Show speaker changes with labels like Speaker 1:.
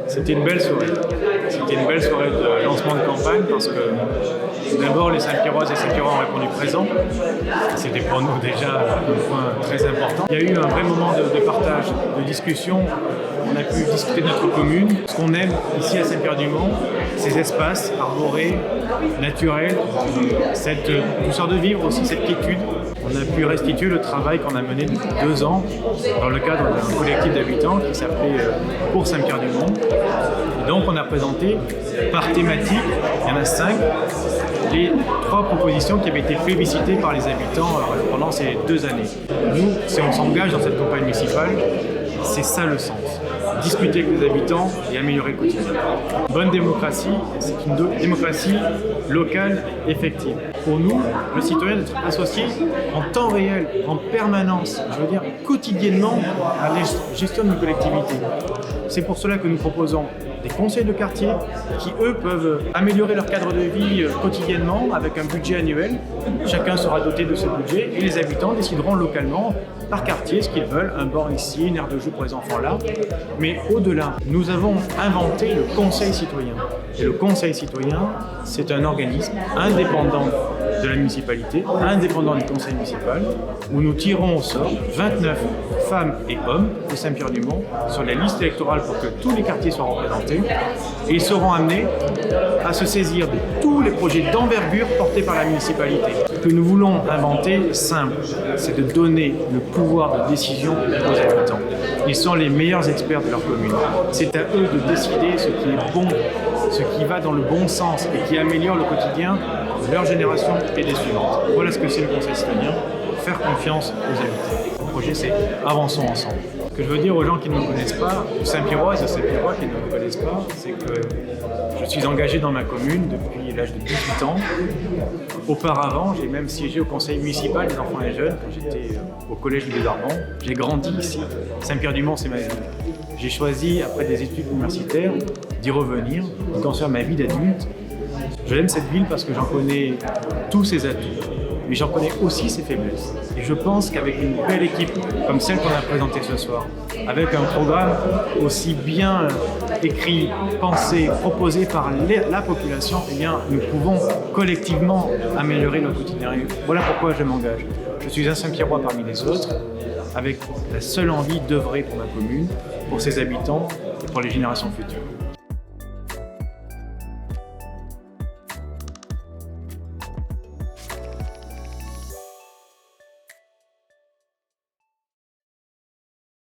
Speaker 1: C'était une belle soirée. C'était une belle soirée de lancement de campagne parce que d'abord les Saint-Pierroises et Saint-Pierrois ont répondu présent. C'était pour nous déjà un point très important. Il y a eu un vrai moment de partage, de discussion. On a pu discuter de notre commune. Ce qu'on aime ici à Saint-Pierre-du-Mont, ces espaces arborés, naturels, cette douceur de vivre aussi, cette quiétude. On a pu restituer le travail qu'on a mené depuis 2 ans dans le cadre d'un collectif d'habitants qui s'appelait Pour Saint-Pierre-du-Mont. Et donc on a présenté par thématique, il y en a 5, les 3 propositions qui avaient été plébiscitées par les habitants pendant ces 2 années. Nous, si on s'engage dans cette campagne municipale, c'est ça le sens. Discuter avec les habitants et améliorer le quotidien. Bonne démocratie, c'est une démocratie locale effective. Pour nous, le citoyen doit être associé en temps réel, en permanence, je veux dire quotidiennement à la gestion d'une collectivité. C'est pour cela que nous proposons des conseils de quartier qui, eux, peuvent améliorer leur cadre de vie quotidiennement avec un budget annuel. Chacun sera doté de ce budget et les habitants décideront localement par quartier ce qu'ils veulent, un banc ici, une aire de jeu pour les enfants là. Mais au-delà, nous avons inventé le Conseil citoyen. Et le Conseil citoyen, c'est un organisme indépendant de la municipalité, indépendant du conseil municipal, où nous tirons au sort 29 femmes et hommes de Saint-Pierre-du-Mont sur la liste électorale pour que tous les quartiers soient représentés. Et ils seront amenés à se saisir de tous les projets d'envergure portés par la municipalité. Ce que nous voulons inventer, simple, c'est de donner le pouvoir de décision aux habitants. Ils sont les meilleurs experts de leur commune. C'est à eux de décider ce qui est bon, ce qui va dans le bon sens et qui améliore le quotidien de leur génération et des suivantes. Voilà ce que c'est le Conseil citoyen, faire confiance aux habitants. Le projet, c'est avançons ensemble. Ce que je veux dire aux gens qui ne me connaissent pas, aux Saint-Pierrois et aux Saint-Pierrois qui ne me connaissent pas, c'est que je suis engagé dans ma commune depuis l'âge de 18 ans. Auparavant, j'ai même siégé au conseil municipal des enfants et jeunes quand j'étais au collège du Bédarbon. J'ai grandi ici. Saint-Pierre-du-Mont, c'est ma vie. J'ai choisi, après des études universitaires, d'y revenir, de construire ma vie d'adulte. J'aime cette ville parce que j'en connais tous ses atouts, mais j'en connais aussi ses faiblesses. Et je pense qu'avec une belle équipe comme celle qu'on a présentée ce soir, avec un programme aussi bien écrit, pensé, proposé par la population, eh bien, nous pouvons collectivement améliorer notre quotidien. Et voilà pourquoi je m'engage. Je suis un Saint-Pierrois parmi les autres, avec la seule envie d'œuvrer pour ma commune, pour ses habitants et pour les générations futures.